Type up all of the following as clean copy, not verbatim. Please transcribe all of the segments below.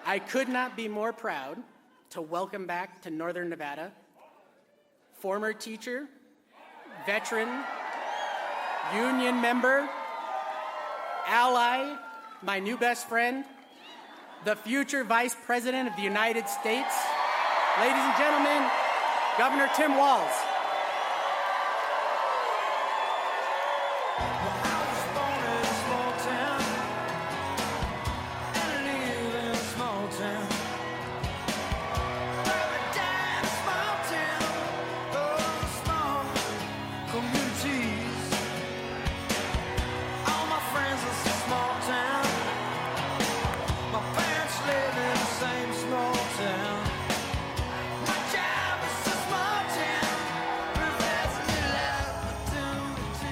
I could not be more proud to welcome back to Northern Nevada former teacher, veteran, union member, ally, my new best friend, the future Vice President of the United States, ladies and gentlemen, Governor Tim Walz.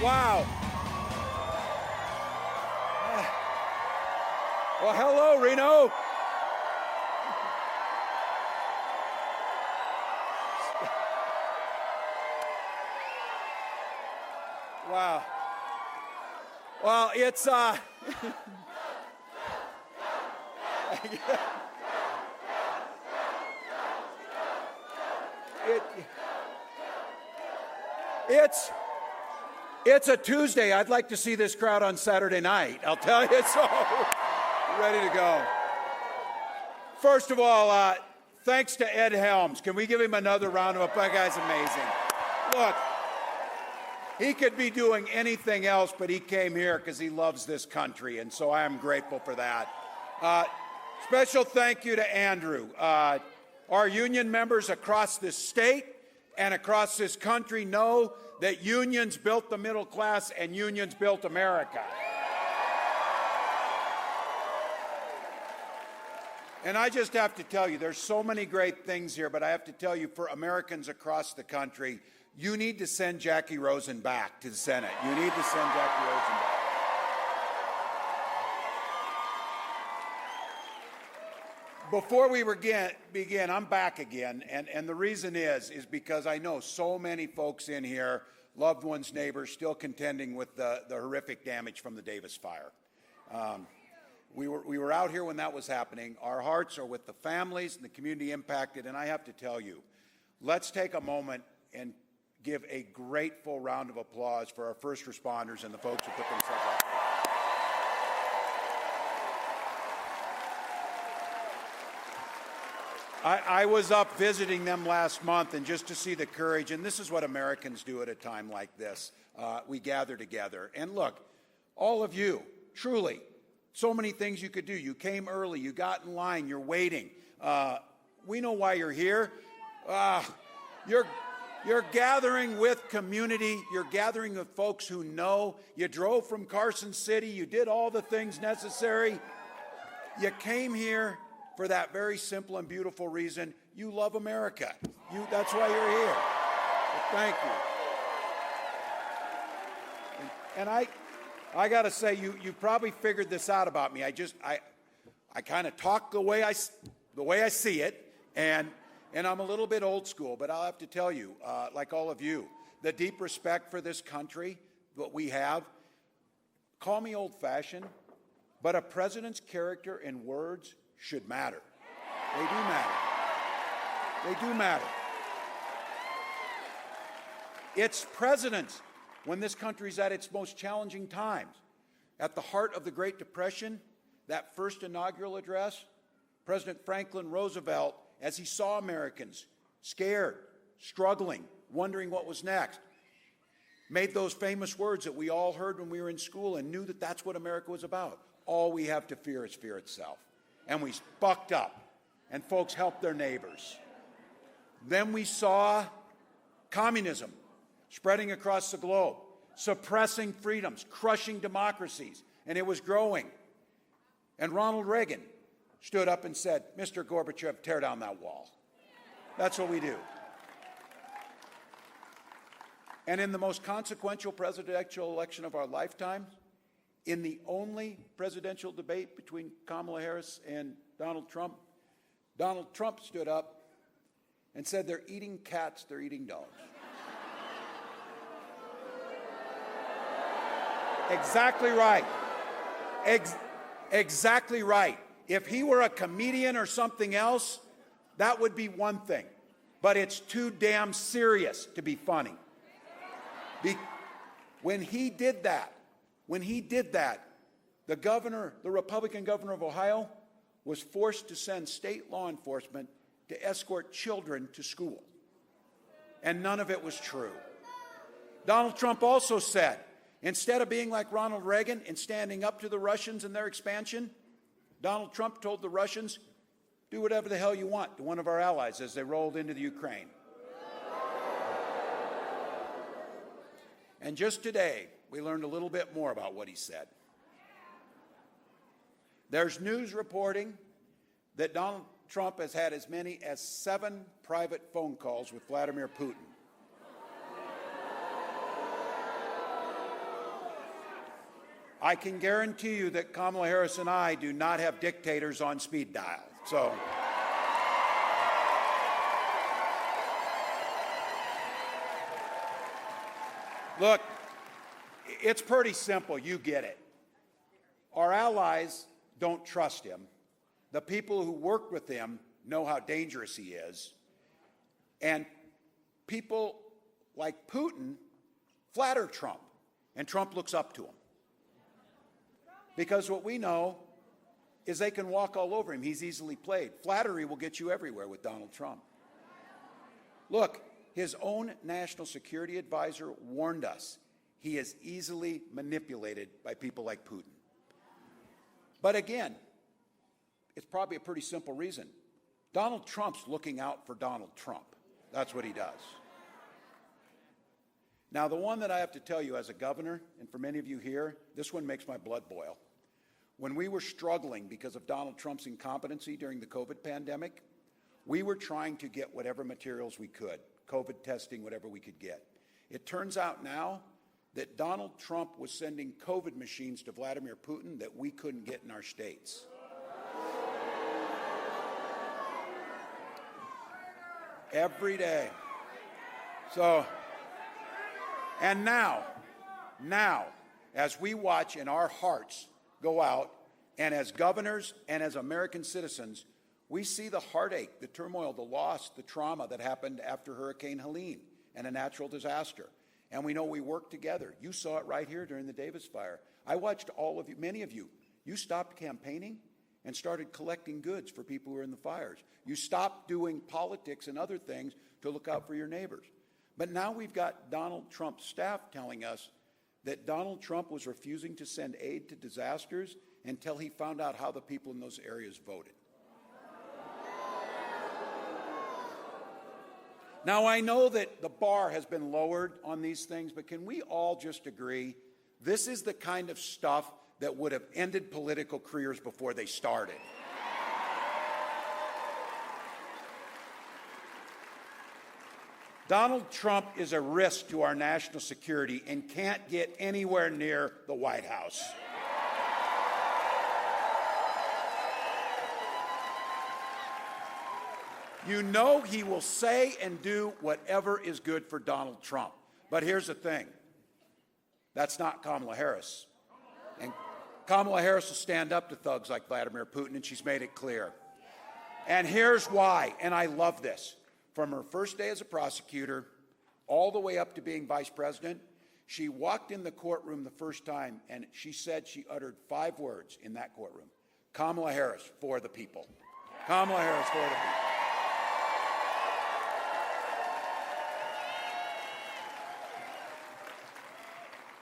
Wow. Well, hello, Reno. Wow. Well, it's It's a Tuesday. I'd like to see this crowd on Saturday night. I'll tell you so. Ready to go. First of all, thanks to Ed Helms. Can we give him another round of applause? That guy's amazing. Look, he could be doing anything else, but he came here because he loves this country, and so I am grateful for that. Special thank you to Andrew. Our union members across this state and across this country know that unions built the middle class and unions built America. And I just have to tell you, there's so many great things here, but I have to tell you, for Americans across the country, you need to send Jackie Rosen back to the Senate. You need to send Jackie Rosen back. Before we begin, I'm back again, and the reason is because I know so many folks in here, loved ones, neighbors, still contending with the horrific damage from the Davis fire. We were out here when that was happening. Our hearts are with the families and the community impacted, and I have to tell you, let's take a moment and give a grateful round of applause for our first responders and the folks who put themselves out there. I was up visiting them last month, and just to see the courage, and this is what Americans do at a time like this. We gather together. And look, all of you, truly, so many things you could do. You came early, you got in line, you're waiting. We know why you're here. You're gathering with community. You're gathering with folks who know. You drove from Carson City. You did all the things necessary. You came here for that very simple and beautiful reason. You love America. That's why you're here. So thank you. And I got to say, you probably figured this out about me. I kind of talk the way I see it, and I'm a little bit old school, but I'll have to tell you, like all of you, the deep respect for this country, what we have. Call me old-fashioned, but a president's character and words should matter. They do matter. They do matter. It's presidents, when this country's at its most challenging times, at the heart of the Great Depression, that first inaugural address, President Franklin Roosevelt, as he saw Americans scared, struggling, wondering what was next, made those famous words that we all heard when we were in school and knew that that's what America was about. All we have to fear is fear itself. And we bucked up, and folks helped their neighbors. Then we saw communism spreading across the globe, suppressing freedoms, crushing democracies, and it was growing. And Ronald Reagan stood up and said, "Mr. Gorbachev, tear down that wall." That's what we do. And in the most consequential presidential election of our lifetime, in the only presidential debate between Kamala Harris and Donald Trump stood up and said, "They're eating cats, they're eating dogs." Exactly right. Exactly right. If he were a comedian or something else, that would be one thing. But it's too damn serious to be funny. When he did that, the Republican governor of Ohio, was forced to send state law enforcement to escort children to school. And none of it was true. Donald Trump also said, instead of being like Ronald Reagan and standing up to the Russians and their expansion, Donald Trump told the Russians, do whatever the hell you want to one of our allies as they rolled into the Ukraine. And just today, we learned a little bit more about what he said. There's news reporting that Donald Trump has had as many as 7 private phone calls with Vladimir Putin. I can guarantee you that Kamala Harris and I do not have dictators on speed dial. So, look, it's pretty simple. You get it. Our allies don't trust him. The people who work with him know how dangerous he is. And people like Putin flatter Trump, and Trump looks up to him. Because what we know is they can walk all over him. He's easily played. Flattery will get you everywhere with Donald Trump. Look, his own national security advisor warned us he is easily manipulated by people like Putin. But again, it's probably a pretty simple reason. Donald Trump's looking out for Donald Trump. That's what he does. Now, the one that I have to tell you as a governor, and for many of you here, this one makes my blood boil. When we were struggling because of Donald Trump's incompetency during the COVID pandemic, we were trying to get whatever materials we could, COVID testing, whatever we could get. It turns out now that Donald Trump was sending COVID machines to Vladimir Putin that we couldn't get in our states. Every day. So, and now, as we watch and our hearts go out, and as governors and as American citizens, we see the heartache, the turmoil, the loss, the trauma that happened after Hurricane Helene and a natural disaster. And we know we work together. You saw it right here during the Davis fire. I watched all of you, many of you. You stopped campaigning and started collecting goods for people who were in the fires. You stopped doing politics and other things to look out for your neighbors. But now we've got Donald Trump's staff telling us that Donald Trump was refusing to send aid to disasters until he found out how the people in those areas voted. Now, I know that the bar has been lowered on these things, but can we all just agree this is the kind of stuff that would have ended political careers before they started? Donald Trump is a risk to our national security and can't get anywhere near the White House. You know he will say and do whatever is good for Donald Trump. But here's the thing. That's not Kamala Harris. And Kamala Harris will stand up to thugs like Vladimir Putin, and she's made it clear. And here's why, and I love this. From her first day as a prosecutor all the way up to being vice president, she walked in the courtroom the first time, and she said she uttered 5 words in that courtroom. Kamala Harris, for the people. Kamala Harris, for the people.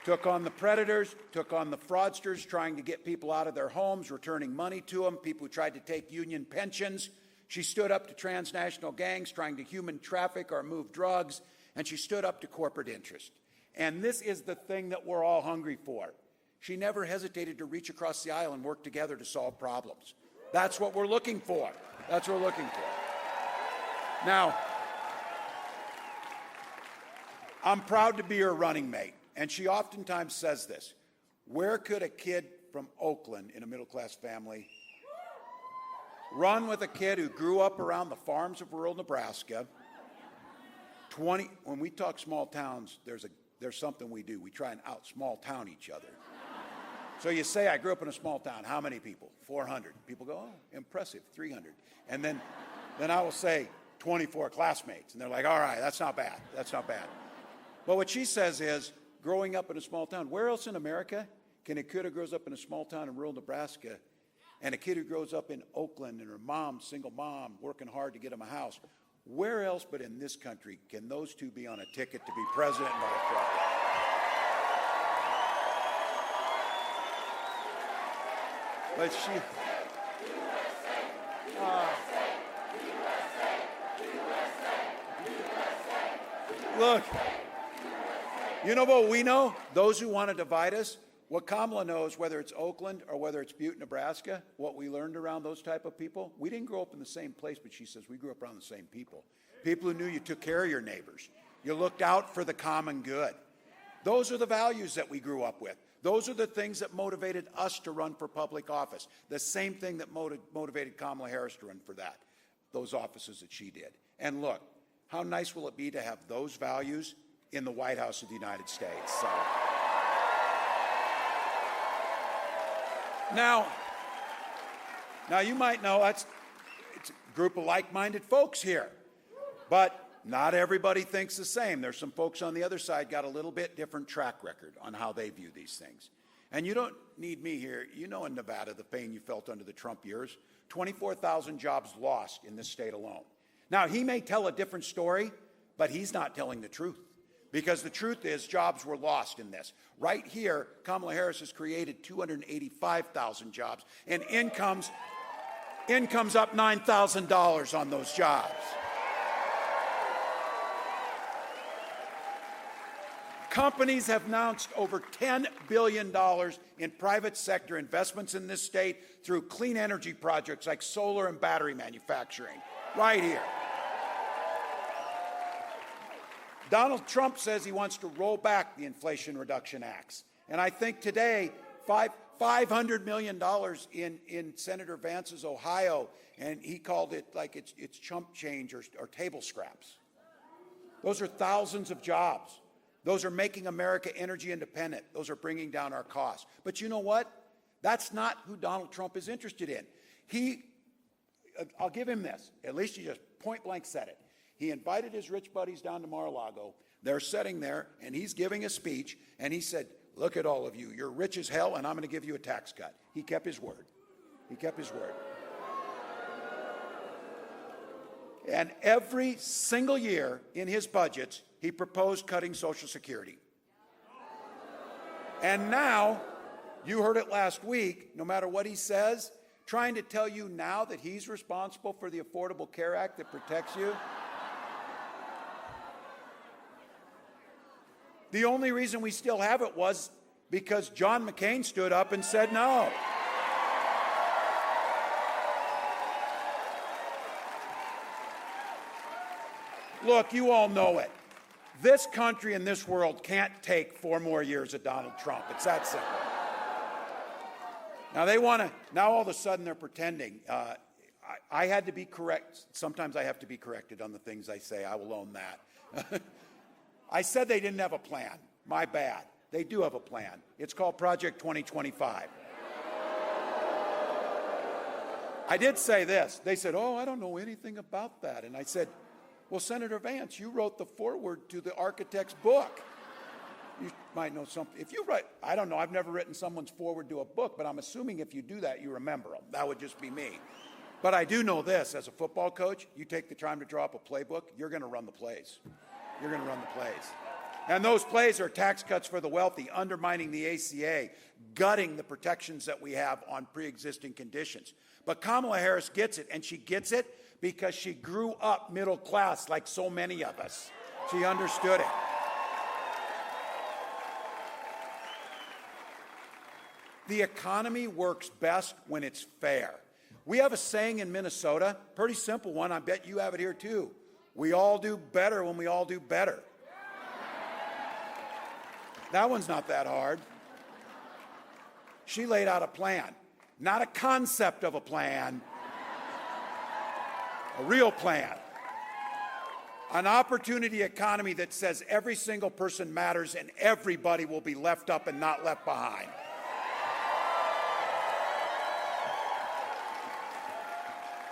Took on the predators, took on the fraudsters trying to get people out of their homes, returning money to them, people who tried to take union pensions. She stood up to transnational gangs trying to human traffic or move drugs, and she stood up to corporate interest. And this is the thing that we're all hungry for. She never hesitated to reach across the aisle and work together to solve problems. That's what we're looking for. That's what we're looking for. Now, I'm proud to be her running mate. And she oftentimes says this, where could a kid from Oakland in a middle-class family run with a kid who grew up around the farms of rural Nebraska? When we talk small towns, there's something we do. We try and out-small town each other. So you say, I grew up in a small town. How many people? 400. People go, oh, impressive, 300. And then I will say 24 classmates. And they're like, all right, that's not bad. That's not bad. But what she says is, growing up in a small town, where else in America can a kid who grows up in a small town in rural Nebraska and a kid who grows up in Oakland and her mom, single mom, working hard to get him a house, where else but in this country can those two be on a ticket to be president and vice president? But she... Look, you know what we know? Those who want to divide us, what Kamala knows, whether it's Oakland or whether it's Butte, Nebraska, what we learned around those type of people, we didn't grow up in the same place, but she says we grew up around the same people. People who knew you took care of your neighbors. You looked out for the common good. Those are the values that we grew up with. Those are the things that motivated us to run for public office. The same thing that motivated Kamala Harris to run for those offices that she did. And look, how nice will it be to have those values in the White House of the United States? So. Now you might know it's a group of like-minded folks here, but not everybody thinks the same. There's some folks on the other side got a little bit different track record on how they view these things. And you don't need me here. You know in Nevada the pain you felt under the Trump years. 24,000 jobs lost in this state alone. Now, he may tell a different story, but he's not telling the truth. Because the truth is jobs were lost in this. Right here, Kamala Harris has created 285,000 jobs, and income's up $9,000 on those jobs. Companies have announced over $10 billion in private sector investments in this state through clean energy projects like solar and battery manufacturing, right here. Donald Trump says he wants to roll back the Inflation Reduction Acts. And I think today, $500 million in Senator Vance's Ohio, and he called it like it's chump change or table scraps. Those are thousands of jobs. Those are making America energy independent. Those are bringing down our costs. But you know what? That's not who Donald Trump is interested in. I'll give him this. At least he just point blank said it. He invited his rich buddies down to Mar-a-Lago. They're sitting there, and he's giving a speech, and he said, look at all of you. You're rich as hell, and I'm going to give you a tax cut. He kept his word. He kept his word. And every single year in his budgets, he proposed cutting Social Security. And now, you heard it last week, no matter what he says, trying to tell you now that he's responsible for the Affordable Care Act that protects you. The only reason we still have it was because John McCain stood up and said no. Look, you all know it. This country and this world can't take 4 more years of Donald Trump. It's that simple. Now now all of a sudden they're pretending. I had to be correct. Sometimes I have to be corrected on the things I say. I will own that. I said they didn't have a plan. My bad. They do have a plan. It's called Project 2025. I did say this. They said, oh, I don't know anything about that. And I said, well, Senator Vance, you wrote the foreword to the architect's book. You might know something. If you write, I don't know, I've never written someone's foreword to a book, but I'm assuming if you do that, you remember them. That would just be me. But I do know this, as a football coach, you take the time to draw up a playbook, you're going to run the plays. You're going to run the plays. And those plays are tax cuts for the wealthy, undermining the ACA, gutting the protections that we have on pre-existing conditions. But Kamala Harris gets it, and she gets it because she grew up middle class like so many of us. She understood it. The economy works best when it's fair. We have a saying in Minnesota, pretty simple one, I bet you have it here too. We all do better when we all do better. That one's not that hard. She laid out a plan, not a concept of a plan, a real plan. An opportunity economy that says every single person matters and everybody will be left up and not left behind.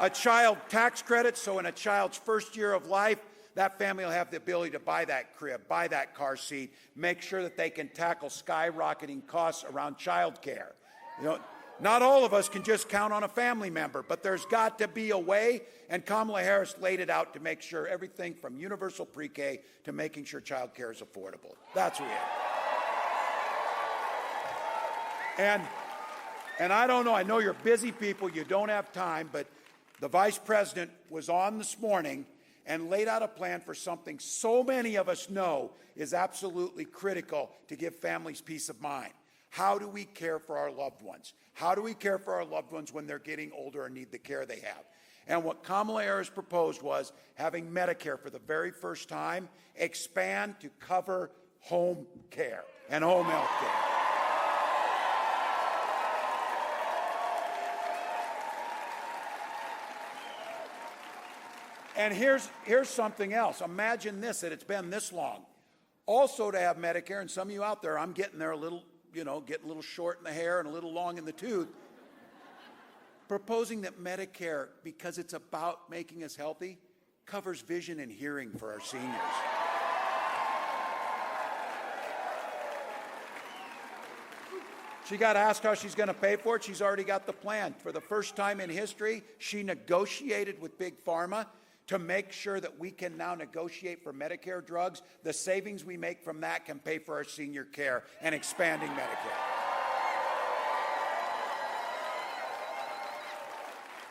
a child tax credit, so in a child's first year of life, that family will have the ability to buy that crib, buy that car seat, make sure that they can tackle skyrocketing costs around child care. You know, not all of us can just count on a family member, but there's got to be a way, and Kamala Harris laid it out to make sure everything from universal pre-K to making sure child care is affordable. That's what we have. And I don't know, I know you're busy people, you don't have time, but the Vice President was on this morning and laid out a plan for something so many of us know is absolutely critical to give families peace of mind. How do we care for our loved ones? How do we care for our loved ones when they're getting older and need the care they have? And what Kamala Harris proposed was having Medicare for the very first time expand to cover home care and home health care. And here's something else. Imagine this, that it's been this long. Also to have Medicare, and some of you out there, I'm getting there a little, getting a little short in the hair and a little long in the tooth. Proposing that Medicare, because it's about making us healthy, covers vision and hearing for our seniors. She got asked how she's going to pay for it. She's already got the plan. For the first time in history, she negotiated with Big Pharma to make sure that we can now negotiate for Medicare drugs. The savings we make from that can pay for our senior care and expanding Medicare.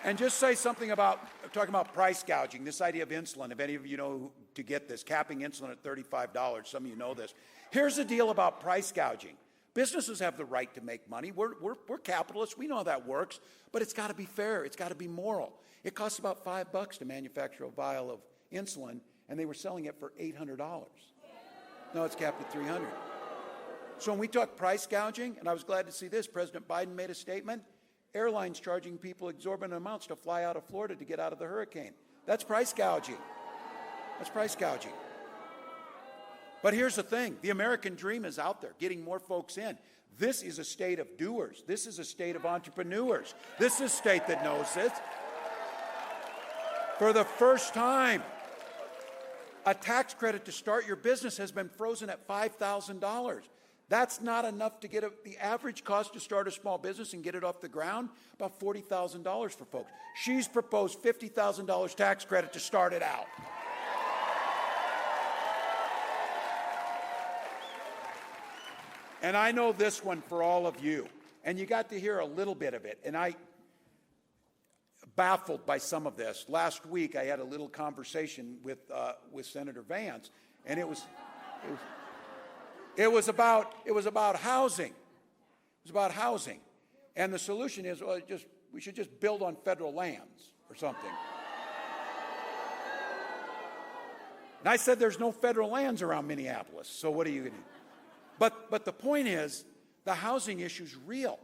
And just say something about, talking about price gouging, this idea of insulin. If any of you know to get this, capping insulin at $35, some of you know this. Here's the deal about price gouging. Businesses have the right to make money. We're capitalists. We know how that works. But it's got to be fair. It's got to be moral. It costs about $5 to manufacture a vial of insulin, and they were selling it for $800. Now it's capped at $300. So when we talk price gouging, and I was glad to see this, President Biden made a statement, airlines charging people exorbitant amounts to fly out of Florida to get out of the hurricane. That's price gouging. That's price gouging. But here's the thing, the American dream is out there, getting more folks in. This is a state of doers. This is a state of entrepreneurs. This is a state that knows this. For the first time, a tax credit to start your business has been frozen at $5,000. That's not enough to get the average cost to start a small business and get it off the ground, about $40,000 for folks. She's proposed $50,000 tax credit to start it out. And I know this one for all of you, and you got to hear a little bit of it, and I baffled by some of this. Last week, I had a little conversation with Senator Vance, and it was about housing. It was about housing, and the solution is we should just build on federal lands or something. And I said, there's no federal lands around Minneapolis, so what are you going to do? But the point is, the housing issue is real.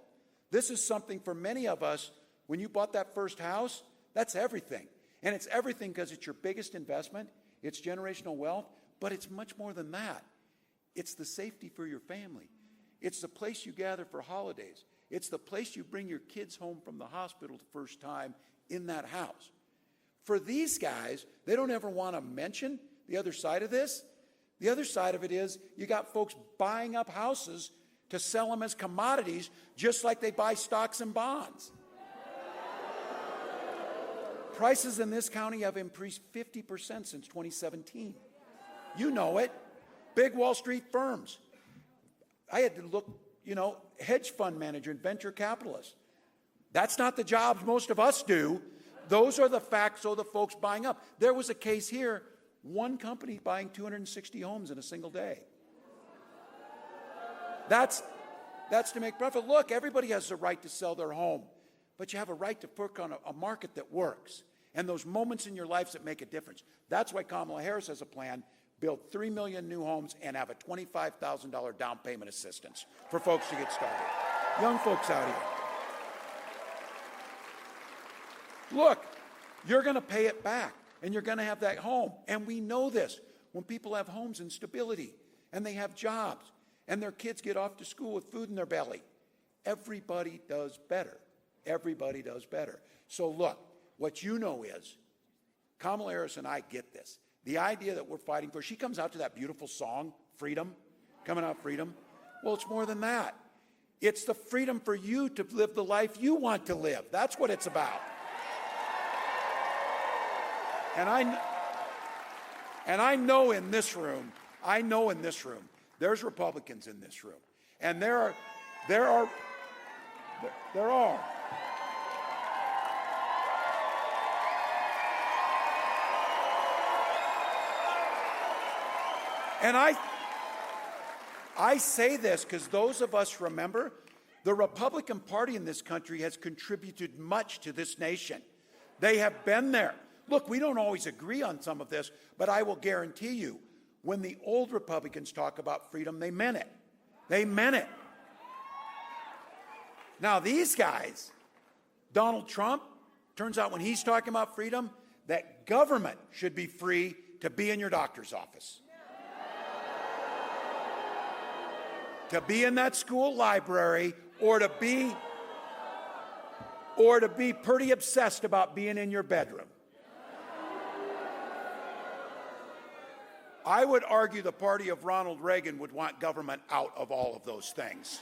This is something for many of us, when you bought that first house, that's everything. And it's everything because it's your biggest investment, it's generational wealth, but it's much more than that. It's the safety for your family. It's the place you gather for holidays. It's the place you bring your kids home from the hospital the first time in that house. For these guys, they don't ever want to mention the other side of this. The other side of it is you got folks buying up houses to sell them as commodities just like they buy stocks and bonds. Prices in this county have increased 50% since 2017. You know it. Big Wall Street firms. I had to look, hedge fund manager and venture capitalists. That's not the jobs most of us do. Those are the facts of the folks buying up. There was a case here. One company buying 260 homes in a single day. That's to make profit. Look, everybody has the right to sell their home, but you have a right to work on a market that works and those moments in your lives that make a difference. That's why Kamala Harris has a plan, build 3 million new homes and have a $25,000 down payment assistance for folks to get started. Young folks out here. Look, you're going to pay it back. And you're going to have that home. And we know this. When people have homes and stability, and they have jobs, and their kids get off to school with food in their belly, everybody does better. Everybody does better. So look, What you know is Kamala Harris and I get this. The idea that we're fighting for, she comes out to that beautiful song, Freedom, coming out freedom. Well, it's more than that. It's the freedom for you to live the life you want to live. That's what it's about. And I know in this room, there's Republicans in this room. And there are. And I say this because those of us remember, the Republican Party in this country has contributed much to this nation. They have been there. Look, we don't always agree on some of this, but I will guarantee you, when the old Republicans talk about freedom, they meant it. They meant it. Now, these guys, Donald Trump, turns out when he's talking about freedom, that government should be free to be in your doctor's office, to be in that school library, or to be pretty obsessed about being in your bedroom. I would argue the party of Ronald Reagan would want government out of all of those things.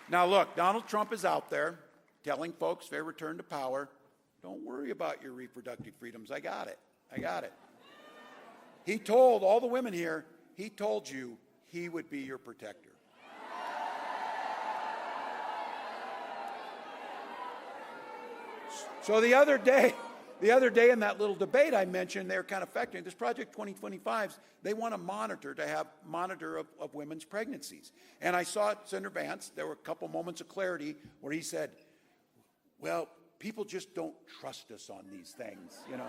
Now look, Donald Trump is out there telling folks if they return to power, don't worry about your reproductive freedoms. I got it. I got it. He told all the women here, he told you he would be your protector. So the other day in that little debate I mentioned, they're kind of factoring this Project 2025's, they want to monitor of women's pregnancies. And I saw Senator Vance, there were a couple moments of clarity where he said, well, people just don't trust us on these things, you know.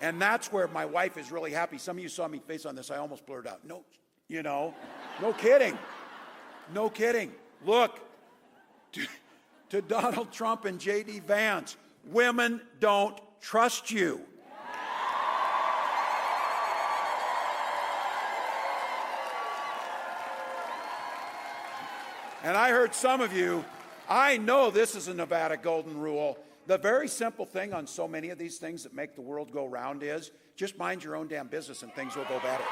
And that's where my wife is really happy. Some of you saw me face on this, I almost blurted out, no, you know, no kidding. No kidding. Look, to Donald Trump and J.D. Vance, women don't trust you. And I heard some of you, I know this is a Nevada golden rule. The very simple thing on so many of these things that make the world go round is just mind your own damn business and things will go better.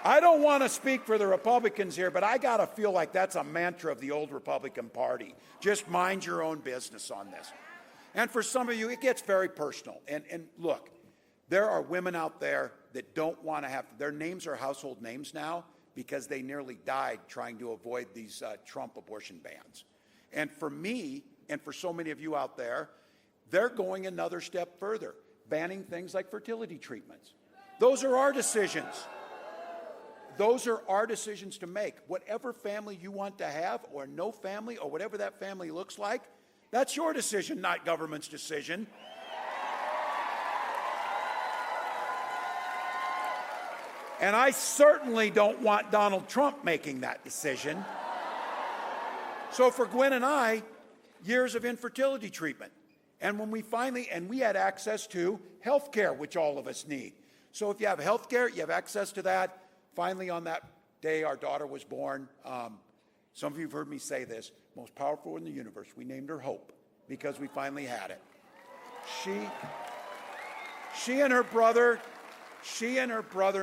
I don't want to speak for the Republicans here, but I got to feel like that's a mantra of the old Republican Party. Just mind your own business on this. And for some of you, it gets very personal. And look, there are women out there that don't want to have, their names are household names now because they nearly died trying to avoid these Trump abortion bans. And for me, and for so many of you out there, they're going another step further, banning things like fertility treatments. Those are our decisions. Those are our decisions to make. Whatever family you want to have, or no family, or whatever that family looks like, that's your decision, not government's decision. And I certainly don't want Donald Trump making that decision. So for Gwen and I, years of infertility treatment. And when we we had access to health care, which all of us need. So if you have health care, you have access to that. Finally, on that day, our daughter was born. Some of you have heard me say this, most powerful in the universe. We named her Hope because we finally had it. She and her brother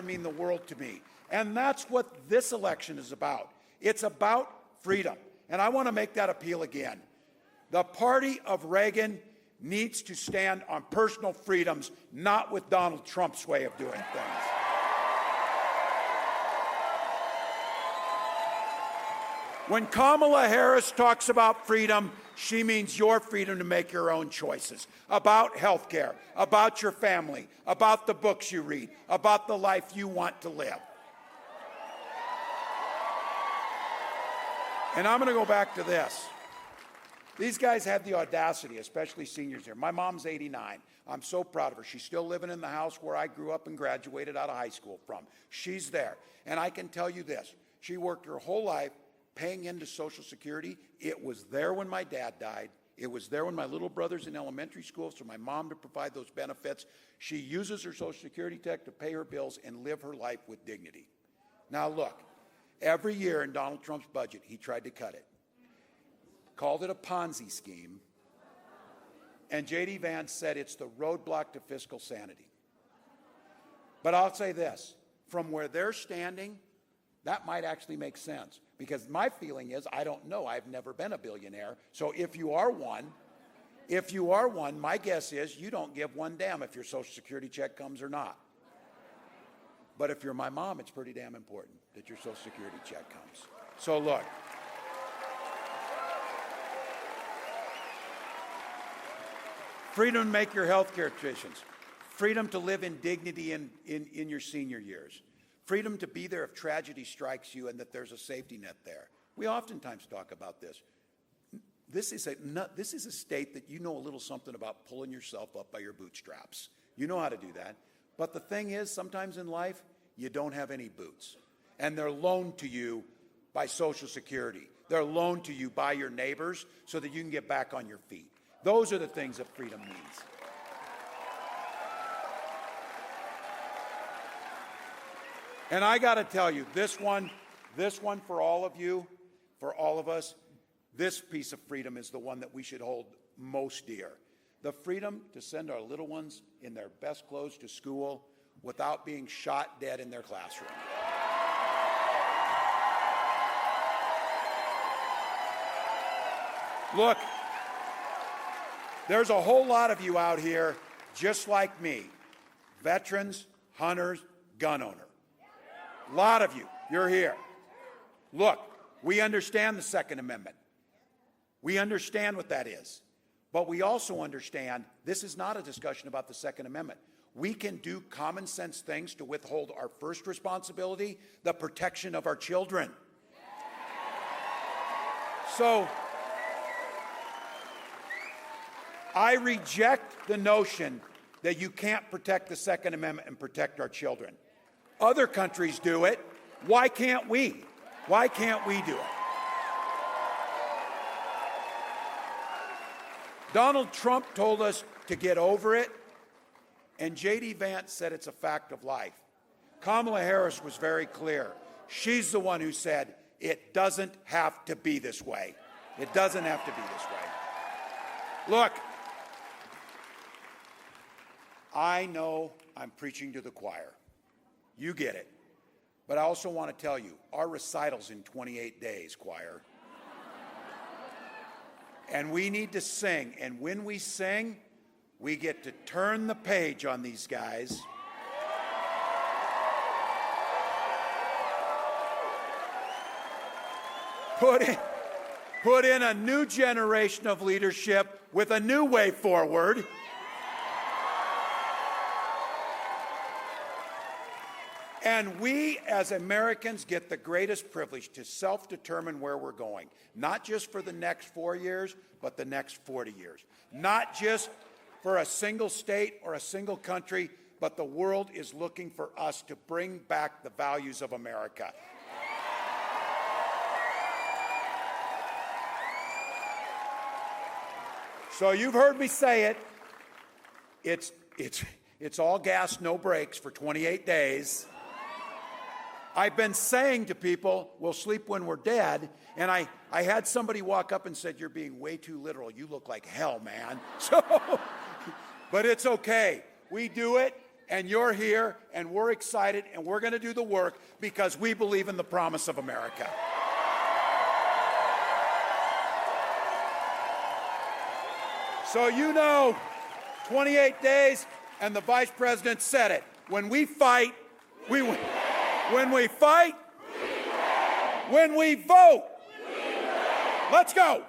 mean the world to me. And that's what this election is about. It's about freedom. And I want to make that appeal again. The party of Reagan needs to stand on personal freedoms, not with Donald Trump's way of doing things. When Kamala Harris talks about freedom, she means your freedom to make your own choices about health care, about your family, about the books you read, about the life you want to live. And I'm going to go back to this. These guys have the audacity, especially seniors here. My mom's 89. I'm so proud of her. She's still living in the house where I grew up and graduated out of high school from. She's there. And I can tell you this. She worked her whole life paying into Social Security. It was there when my dad died. It was there when my little brother's in elementary school, so my mom to provide those benefits. She uses her Social Security check to pay her bills and live her life with dignity. Now look, Every year in Donald Trump's budget, he tried to cut it. Called it a Ponzi scheme. And J.D. Vance said it's the roadblock to fiscal sanity. But I'll say this, from where they're standing, that might actually make sense. Because my feeling is, I don't know, I've never been a billionaire. So if you are one, my guess is you don't give one damn if your Social Security check comes or not. But if you're my mom, it's pretty damn important that your Social Security check comes. So look. Freedom to make your health care decisions. Freedom to live in dignity in your senior years. Freedom to be there if tragedy strikes you and that there's a safety net there. We oftentimes talk about this. This is a state that you know a little something about pulling yourself up by your bootstraps. You know how to do that. But the thing is, sometimes in life, you don't have any boots. And they're loaned to you by Social Security. They're loaned to you by your neighbors so that you can get back on your feet. Those are the things that freedom means. And I got to tell you, this one for all of you, for all of us, this piece of freedom is the one that we should hold most dear. The freedom to send our little ones in their best clothes to school without being shot dead in their classroom. Look, there's a whole lot of you out here just like me, veterans, hunters, gun owners. A lot of you, you're here. Look, we understand the Second Amendment. We understand what that is. But we also understand this is not a discussion about the Second Amendment. We can do common sense things to withhold our first responsibility, the protection of our children. So I reject the notion that you can't protect the Second Amendment and protect our children. Other countries do it. Why can't we? Why can't we do it? Donald Trump told us to get over it, and J.D. Vance said it's a fact of life. Kamala Harris was very clear. She's the one who said, it doesn't have to be this way. It doesn't have to be this way. Look, I know I'm preaching to the choir. You get it. But I also want to tell you, our recital's in 28 days, choir. And we need to sing. And when we sing, we get to turn the page on these guys. Put in a new generation of leadership with a new way forward. And we, as Americans, get the greatest privilege to self-determine where we're going, not just for the next 4 years, but the next 40 years. Not just for a single state or a single country, but the world is looking for us to bring back the values of America. So you've heard me say it. It's all gas, no brakes for 28 days. I've been saying to people, we'll sleep when we're dead, and I had somebody walk up and said, you're being way too literal. You look like hell, man. So, but it's okay. We do it, and you're here, and we're excited, and we're going to do the work because we believe in the promise of America. So you know, 28 days, and the Vice President said it. When we fight, we win. When we fight, we win. When we vote, we win. Let's go.